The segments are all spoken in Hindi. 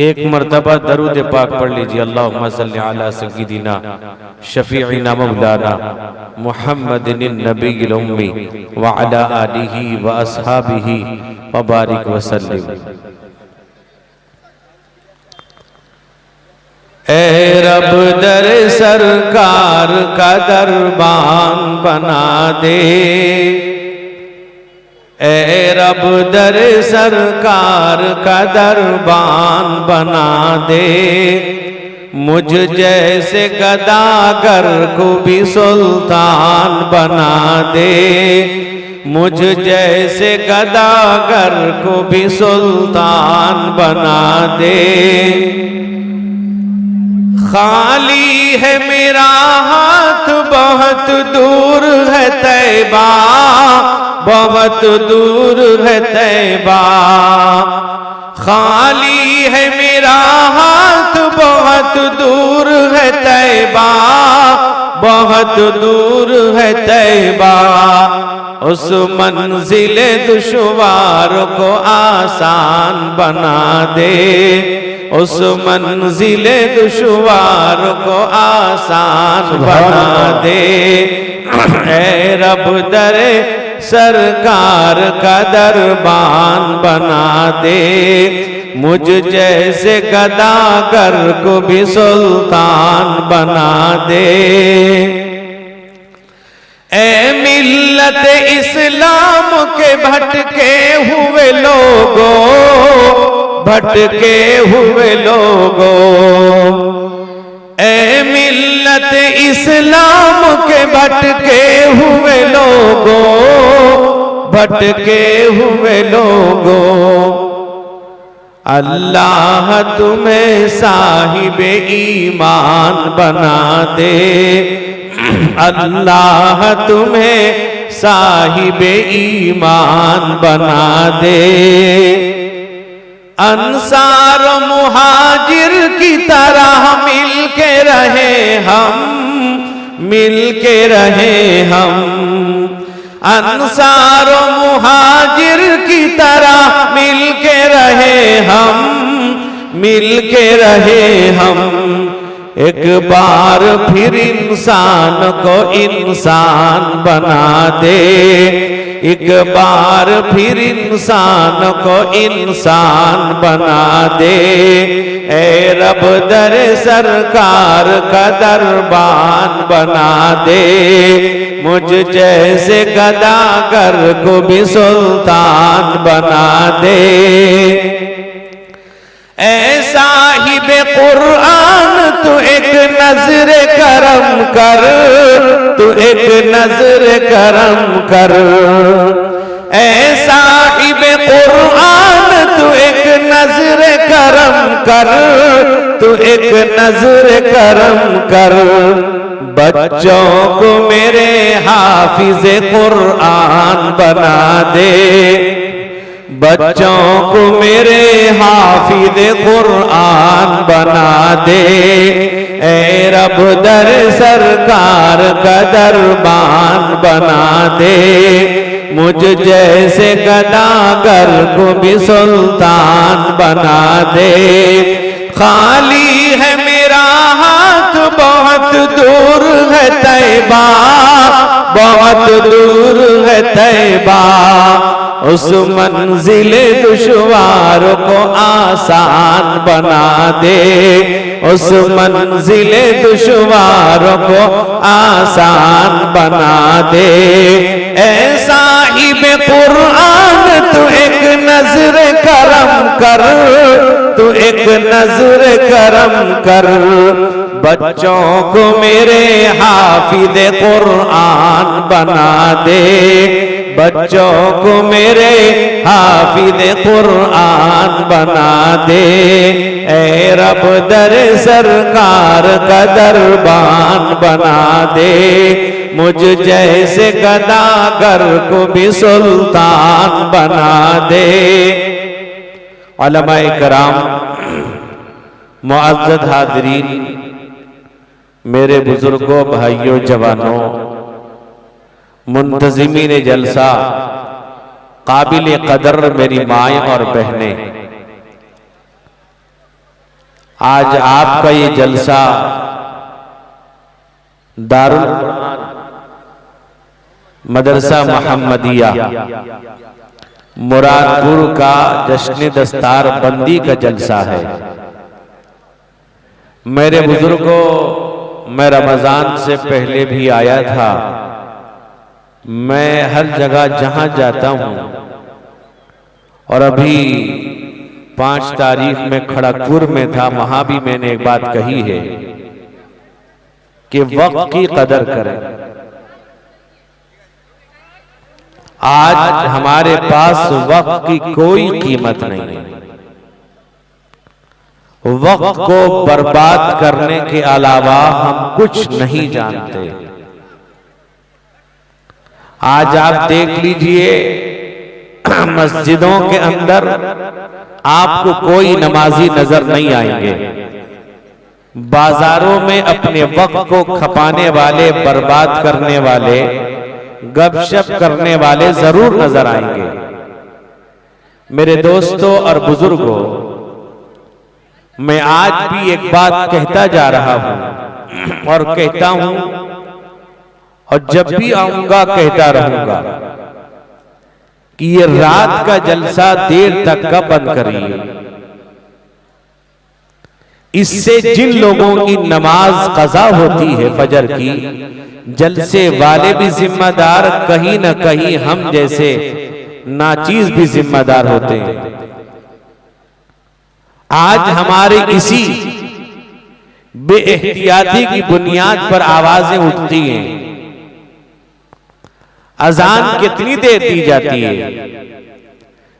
एक मर्तबा दरूद पाक पढ़ लीजिए। अल्लाहुम्मा सल्ली अला सय्यिदिना शफीइना मौलाना मुहम्मदिन नबील उम्मी व अला आलिहि व अस्हाबिहि व बारिक व सल्लिम। ए रब दर सरकार का दरबान बना दे, ए रब दर सरकार का दरबान बना दे, मुझ जैसे गदागर को भी सुल्तान बना दे, मुझ जैसे गदागर को भी सुल्तान बना दे। खाली है मेरा हाथ बहुत दूर है तैबा, बहुत दूर है तैबा, खाली है मेरा हाथ बहुत दूर है तैबा, बहुत दूर है तैबा। उस मंजिल दुश्वार को आसान बना दे, उस मंजिल दुश्वार को आसान बना दे। ऐ रब दरे सरकार का दरबान बना दे, मुझ जैसे गदागर को भी सुल्तान बना दे। ऐ मिल्लत इस्लाम के भटके हुए लोगों, भटके हुए लोगों, ऐ मिल्लत इस्लाम के भटके हुए लोगों, भटके हुए लोगों, अल्लाह तुम्हें साहिबे ईमान बना दे, अल्लाह तुम्हें साहिबे ईमान बना दे। अंसार मुहाजिर की तरह मिल के रहे हम, मिल के रहे हम। अंसार मुहाजिर की तरह मिल के रहे हम, एक बार फिर इंसान को इंसान बना दे, एक बार फिर इंसान को इंसान बना दे। ऐ रब दर सरकार का दरबान बना दे, मुझ जैसे गदागर को भी सुल्तान बना दे। ऐ साहिबे कुरान तू एक नजर करम कर, तू एक नजर करम कर। ऐ साहिबे कुरान तू एक नजर करम कर, तू एक नजर करम कर। बच्चों को मेरे हाफिज़े कुरान बना दे, बच्चों को मेरे हाफिज़े कुरान बना दे। ऐ रब दर सरकार का दरबान बना दे, मुझ जैसे गदागर को भी सुल्तान बना दे। खाली है मेरा हाथ बहुत दूर है तैबा, बहुत दूर है तैबा। उस मंजिल दुश्वार को आसान बना दे, उस मंजिल दुश्वार को आसान बना दे। ऐ साहिबे कुरान तू एक नजर करम कर, तू एक नजर करम कर। बच्चों को मेरे हाफिज़े कुरान बना दे, बच्चों को मेरे हाफिज़े कुरान बना दे। ऐ रब दर सरकार का दरबान बना दे, मुझ जैसे गदागर को भी सुल्तान बना दे। उलमाए कराम, मुअज़्ज़ज़ हाज़रीन, मेरे बुजुर्गों, भाइयों, जवानों, मुंतज़िमीन जलसा, काबिल कदर मेरी माएँ और बहनें, आज आपका ये जलसा दारुल कुरान मदरसा मोहम्मदिया मुरादपुर का जश्न दस्तार बंदी का जलसा है। मेरे बुजुर्गों, मैं रमजान से पहले भी आया था। मैं हर जगह जहां जाता हूं, और अभी 5 तारीख में खड़गपुर में था, वहां भी मैंने एक बात कही है कि वक्त की कदर करें। आज हमारे पास वक्त की कोई कीमत नहीं है। वक्त को बर्बाद करने के अलावा हम कुछ नहीं जानते। आज आप देख लीजिए, मस्जिदों के अंदर आपको कोई नमाजी नजर नहीं आएंगे। बाजारों में अपने वक्त को खपाने वाले, बर्बाद करने वाले, गपशप करने वाले जरूर नजर आएंगे। मेरे दोस्तों और बुजुर्गों, मैं आज भी एक बात कहता जा रहा हूं और कहता हूं, और जब भी आऊंगा कहता रहूंगा कि ये रात का जलसा देर तक का बंद करिए। इससे जिन लोगों की नमाज कज़ा होती है फजर की, जलसे वाले भी जिम्मेदार, कहीं ना कहीं हम जैसे नाचीज भी जिम्मेदार होते हैं। आज हमारे इसी बेएहतियाती की बुनियाद पर आवाजें उठती हैं। अजान कितनी देर दी जाती है?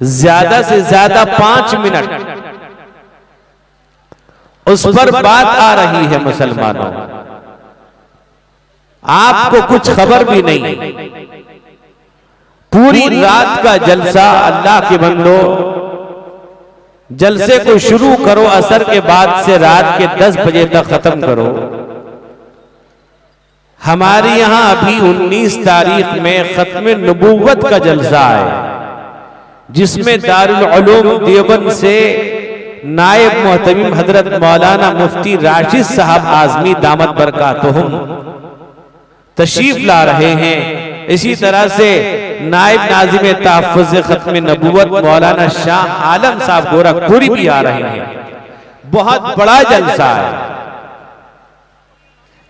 ज्यादा से ज्यादा 5 मिनट। उस पर बात आ रही है मुसलमानों, आपको कुछ खबर भी नहीं। पूरी रात का जलसा, अल्लाह के बंदो, जलसे को शुरू करो असर के बाद से रात के 10 बजे तक खत्म करो। हमारे यहां अभी 19 तारीख में खत्म नबूवत का जलसा है, जिसमें दारुल उलूम देवबंद से नायब मोहतमीम हजरत मौलाना मुफ्ती राशिद साहब आजमी दामत बरकातुहुम तशरीफ ला रहे हैं। इसी तरह से नायब नाजिम तहफ़्फ़ुज़ ख़त्म नबूवत मौलाना शाह आलम साहब गोरखपुरी भी आ रहे हैं। बहुत बड़ा जलसा है,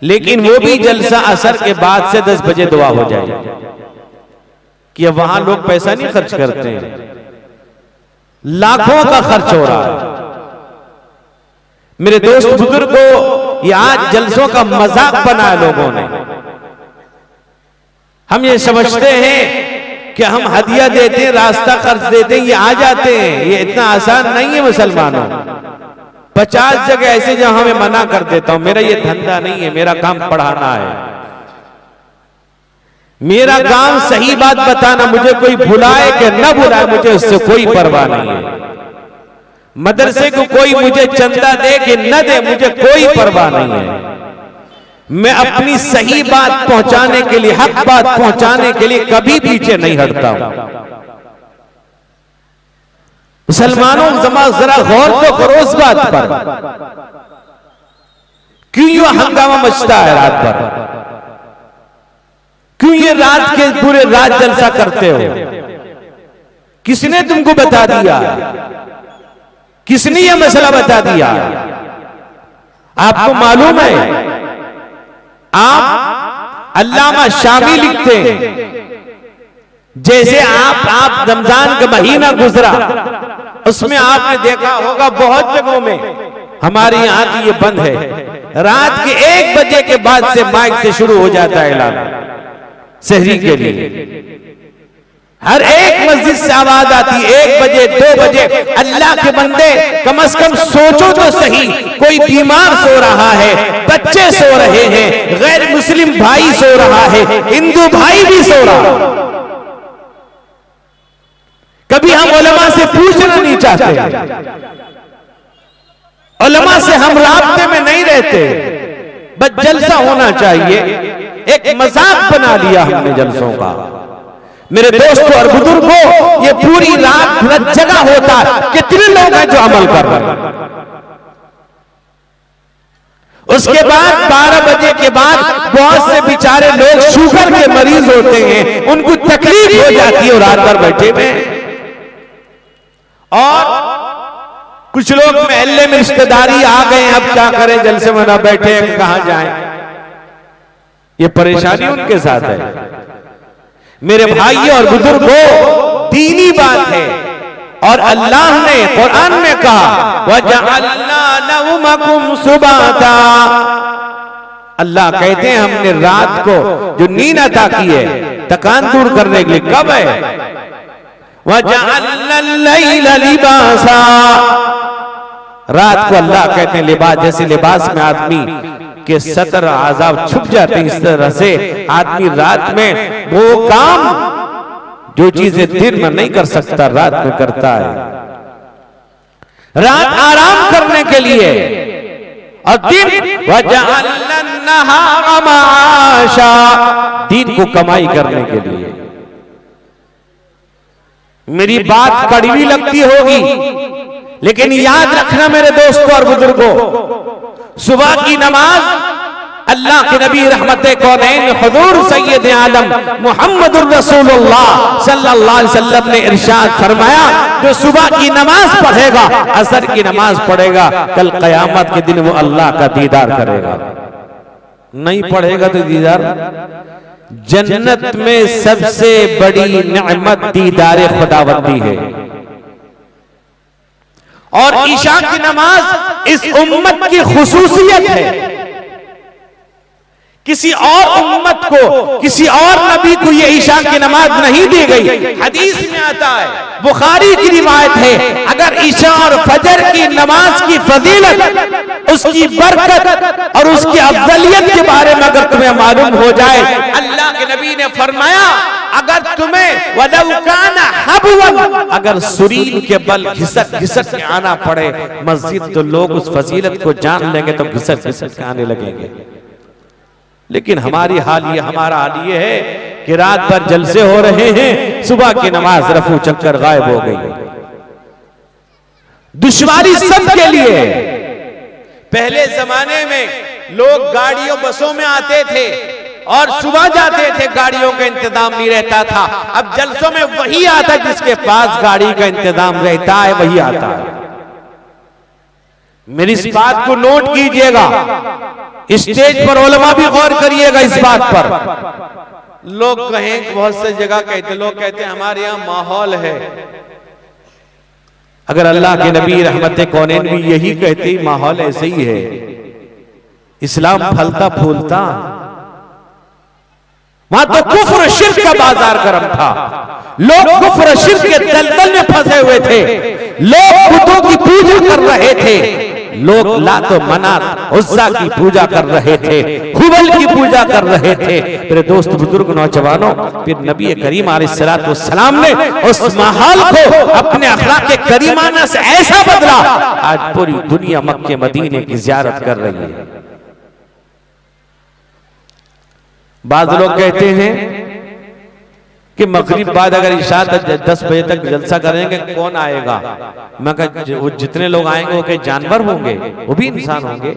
लेकिन वो भी जलसा असर के बाद से 10 बजे दुआ हो जाएगी कि अब वहां लोग पैसा नहीं खर्च करते हैं, लाखों का खर्च हो रहा है। मेरे दोस्त बुजुर्गों, ये आज जलसों का मजाक बना है लोगों ने। हम ये समझते हैं कि हम हदिया देते हैं, रास्ता खर्च देते हैं, ये आ जाते हैं। ये इतना आसान नहीं है मुसलमानों। 50 जगह ऐसे जहां हमें मना कर देता हूं, मेरा ये धंधा नहीं है, मेरा काम पढ़ाना है, मेरा काम सही बात बताना। मुझे कोई बुलाए कि न बुलाए, मुझे उससे कोई परवाह नहीं है। मदरसे को कोई मुझे चंदा दे कि न दे, मुझे कोई परवाह नहीं है। मैं अपनी सही बात पहुंचाने के लिए, हक बात पहुंचाने के लिए कभी पीछे नहीं हटता हूं। मुसलमानों जरा गौर तो करो इस बात पर, क्यों ये हंगामा मचता है रात भर? क्यों ये रात के पूरे रात जलसा करते हो? किसने तुमको बता दिया? किसने ये मसला बता दिया? आपको मालूम है, आप अल्लामा शामी लिखते हैं, जैसे आप रमजान का महीना गुजरा, उसमें आपने देखा होगा बहुत जगहों में, हमारे यहां की ये बंद है, रात के 1 बजे के बाद से माइक से शुरू हो जाता है ऐलान सहरी के लिए। हर एक मस्जिद से आवाज आती, 1 बजे 2 बजे। अल्लाह के बंदे, कम से कम सोचो तो सही, कोई बीमार सो रहा है, बच्चे सो रहे हैं, गैर मुस्लिम भाई सो रहा है, हिंदू भाई भी सो रहा है। कभी हम उलमा से पूछना नहीं चाहते, उलमा से हम राब्ते में नहीं रहते, बस जलसा होना चाहिए। एक मजाक बना लिया हमने जलसों का। मेरे दोस्तों और बुजुर्गों, ये पूरी रात जगह होता है। कितने लोग हैं जो अमल कर रहे हैं? उसके बाद 12 बजे के बाद बहुत से बेचारे लोग शुगर के मरीज होते हैं, उनको तकलीफ हो जाती है और रात भर बैठे हुए। और कुछ लोग महल्ले में रिश्तेदारी आ गए, अब क्या करें, जलसे में ना बैठे, कहां जाएं? ये परेशानी उनके साथ है। मेरे भाइयों और बुजुर्गों, दीनी बात है, और अल्लाह ने कुरान में कहा, वजअलना नौमकुम सुबाता। अल्लाह कहते हैं हमने रात को जो नींद अता की है, थकान दूर करने के लिए। कब है? वजअलना लैला लिबासा। रात को अल्लाह कहते हैं लिबास, जैसे लिबास में आदमी के सतर आजाब छुप जाते हैं, इस तरह से आदमी रात में वो काम जो चीजें दिन में नहीं कर सकता, रात में करता है। रात आराम करने के लिए, और दिन वजअलना नहारा माशा, दिन को कमाई करने के लिए। मेरी बात कड़वी लगती होगी, लेकिन याद रखना मेरे दोस्तों और बुजुर्गों, सुबह की नमाज अल्लाह के नबी रहमत कौनैन हुजूर सैयद आलम मुहम्मदुर रसूलुल्लाह सल्लल्लाहु अलैहि वसल्लम ने इरशाद फरमाया, जो सुबह की नमाज पढ़ेगा, असर की नमाज पढ़ेगा, कल कयामत के दिन वो अल्लाह का दीदार करेगा। नहीं पढ़ेगा तो दीदार। जन्नत में सबसे बड़ी नेमत दीदार खुदावंदी है, और ईशा की नमाज इस उम्मत की खुसूसियत है। किसी और उम्मत को, किसी और नबी को ये ईशा की नमाज नहीं दी गई। हदीस में आता है, बुखारी की रिवायत है, अगर ईशा और फजर की नमाज की फजीलत, उसकी बरकत और उसकी अफजलियत के बारे में अगर तुम्हें मालूम हो जाए, अल्लाह के नबी ने फरमाया, अगर तुम्हें वलौ काना हबवन, अगर सुरीन के बल घिसक घिसक के आना पड़े मस्जिद, तो लोग उस फजीलत को जान लेंगे तो घिसक घिसक के आने लगेंगे। लेकिन हमारा हाल ये है कि रात भर जलसे हो रहे हैं, सुबह की नमाज रफू चक्कर गायब हो गई। दुश्वारी सबके लिए। पहले जमाने में लोग गाड़ियों बसों में आते थे और सुबह जाते थे, गाड़ियों का इंतजाम नहीं रहता था। अब जलसों में वही आता है जिसके पास गाड़ी का इंतजाम रहता है, वही आता है। मेरी इस बात को नोट कीजिएगा, स्टेज पर उलमा भी गौर करिएगा इस बात पर। लोग कहें, बहुत सी जगह कहते, लोग कहते हैं हमारे यहां माहौल है। अगर अल्लाह के नबी रहमत कौनैन भी यही कहते, माहौल ऐसे ही है, इस्लाम फलता फूलता। वहां तो कुफ्र शिर्क का बाजार गर्म था, लोग कुफ्र शिर्क के दलदल में फंसे हुए थे, लोग बुतों की पूजा कर रहे थे, लोग लात मनात उज़्ज़ा की पूजा कर रहे थे, हुबल की पूजा कर रहे थे। मेरे दोस्त बुजुर्ग नौजवानों, फिर नबी करीम अलैहिस्सलातु वस्सलाम ने उस माहौल को अपने अखलाक के करीमाना से ऐसा बदला, आज पूरी दुनिया मक्के मदीने की ज़ियारत कर रही है। बाद लोग कहते हैं कि मगरिब बाद अगर इशा 10 बजे तक जलसा करेंगे कौन आएगा? मैं कहा वो जितने लोग आएंगे वो कई जानवर होंगे, वो भी इंसान होंगे।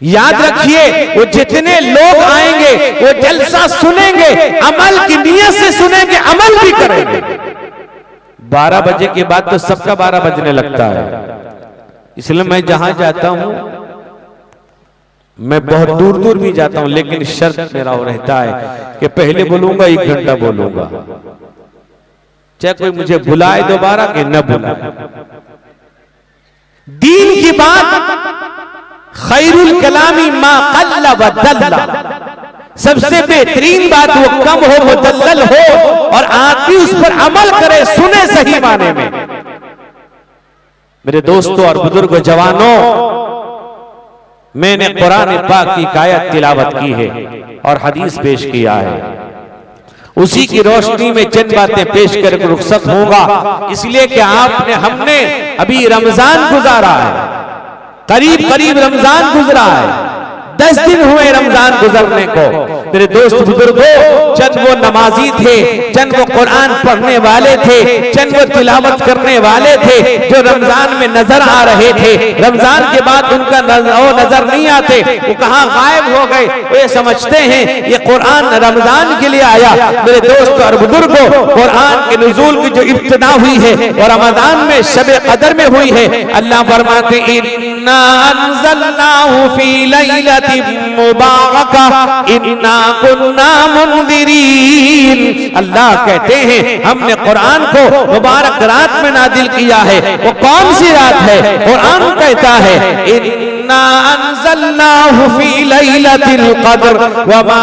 याद रखिए, वो जितने लोग आएंगे वो जलसा सुनेंगे, अमल की नीयत से सुनेंगे, अमल भी करेंगे। 12 बजे के बाद तो सबका 12 बजने लगता है। इसलिए मैं जहां जाता हूं, मैं बहुत दूर दूर भी जाता हूं, लेकिन शर्त मेरा वो रहता है कि पहले बोलूंगा 1 घंटा बोलूंगा, चाहे कोई मुझे बुलाए दोबारा कि न बुलाए। दीन की बात खैरुल कलामी मा कल्ला व दल्ला, सबसे बेहतरीन बात वो कम हो, मुदल्लल हो, और आदमी उस पर अमल करे, सुने सही माने में। मेरे दोस्तों और बुजुर्ग जवानों, मैंने कुरान पाक की आयत तिलावत की है और हदीस पेश किया है, उसी की रोशनी में चंद बातें पेश करके रुखसत होगा। इसलिए कि हमने अभी रमजान गुजारा है, करीब करीब रमजान गुजरा है, 10 दिन हुए रमजान गुजरने को। मेरे दोस्त बुजुर्गों, चंद वो नमाजी थे, चंद वो कुरान पढ़ने वाले थे, चंद वो तिलावत करने वाले थे जो रमजान में नजर आ रहे थे। रमजान के बाद उनका नजर नहीं आते, वो कहां गायब हो गए। वो ये समझते हैं ये कुरान रमजान के लिए आया। मेरे दोस्त और बुजुर्गों, कुरान के नुज़ूल की जो इब्तिदा हुई है और रमजान में शब कदर में हुई है, अल्लाह फरमाते इन्ना अंज़लनाहु फी लैलतिन मुबारका इन्ना कुन्ना मुनज़िरीन। अल्लाह कहते हैं हमने कुरान को मुबारक रात में नाजिल किया है। वो कौन सी रात है? कुरान कहता है इन्ना अंज़लनाहु फी लैलतिल क़द्र वमा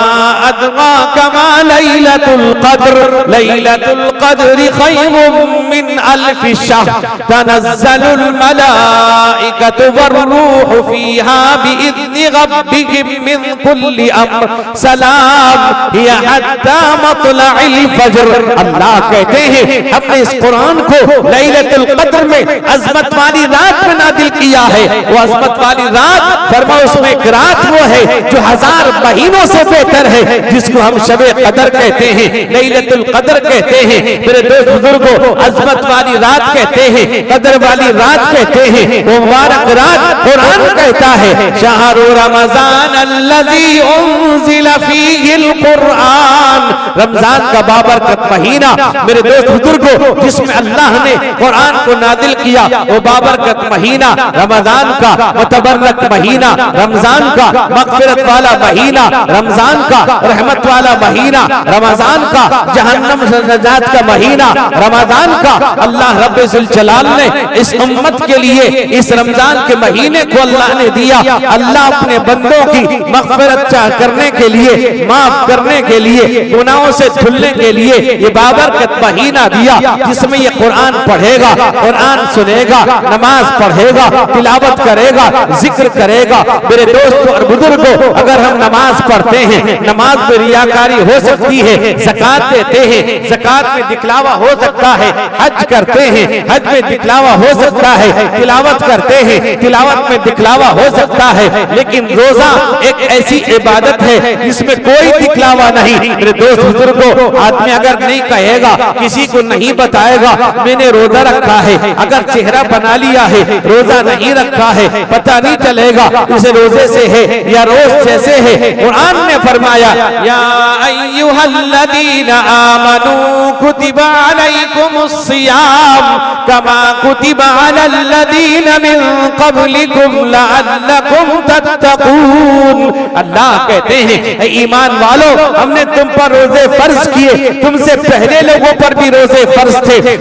अदराका मा लैलतुल क़द्र लैलतुल क़द्रि खैरुम मिन अल्फि शहर तनज़्ज़लुल मलाइकतु वर्रूहु फीहा बिइज़्नि रब्बिहिम मिन कुल्लि अम्र सलाम हिय हत्ता मत्लइल फज्र। अल्लाह कहते हैं हमने इस कुरान को लैलतुल क़द्र में अज़मत वाली रात में नाज़िल किया है। वो अज़मत वाली रात, फरमाओ उसमें एक रात वो है जो 1000 महीनों से बेहतर है, जिसको हम शबे कदर कहते हैं, लैलतुल क़द्र कहते हैं। मेरे दोस्त बुजुर्गों, अज़मत वाली रात कहते हैं, कदर वाली रात कहते हैं, वो मुबारक रात कुरान कहता है शहरु रमज़ान अल्लज़ी उन्ज़िला फ़ीहिल कुरान। रमजान का बाबरकत महीना मेरे दोस्त बुजुर्गों, जिसमें अल्लाह ने कुरान को नादिल किया, वो बाबरकत महीना रमजान का, मुतबर्रक महीना रमजान का, मग़फ़िरत वाला महीना रमजान का, रहमत वाला महीना रमजान का, जहन्नम से नजात का महीना रमजान का। अल्लाह रब्बुल जलाल ने इस उम्मत के लिए इस रमजान के महीने को अल्लाह ने दिया। अल्लाह अपने बंदों की मग़फ़िरत करने के लिए, माफ करने के लिए, गुनाहों से धुलने के लिए ये बाबरकत महीना दिया, जिसमें ये कुरान पढ़ेगा, कुरान सुनेगा, नमाज पढ़ेगा, तिलावत करेगा, जिक्र जिक्र करेगा। मेरे दोस्तों और बुजुर्गों, अगर हम नमाज पढ़ते हैं, नमाज में रियाकारी हो सकती है, ज़कात देते हैं, ज़कात में दिखलावा हो सकता है, हज करते हैं, हज में दिखलावा हो सकता है, तिलावत करते हैं, तिलावत में दिखलावा हो सकता है, लेकिन रोजा एक ऐसी इबादत है जिसमें कोई दिखलावा नहीं। मेरे दोस्त बुजुर्गों, आदमी अगर नहीं कहेगा, किसी को नहीं बताएगा मैंने रोजा रखा है, अगर चेहरा बना लिया है, रोजा नहीं रखा है, पता नहीं चलेगा इसे रोजे से है या रोज जैसे है। कुरान ने फरमाया, या अय्युहल्लज़ीना आमनू कुतिबा अलैकुमुस्सियाम कमा कुतिबा अलल्लज़ीना मिन क़ब्लिकुम लअल्लकुम तत्तकून। अल्लाह कहते हैं, ईमान वालों, हमने तुम पर रोजे फर्ज किए, तुमसे पहले लोगों पर भी रोजे फर्ज थे।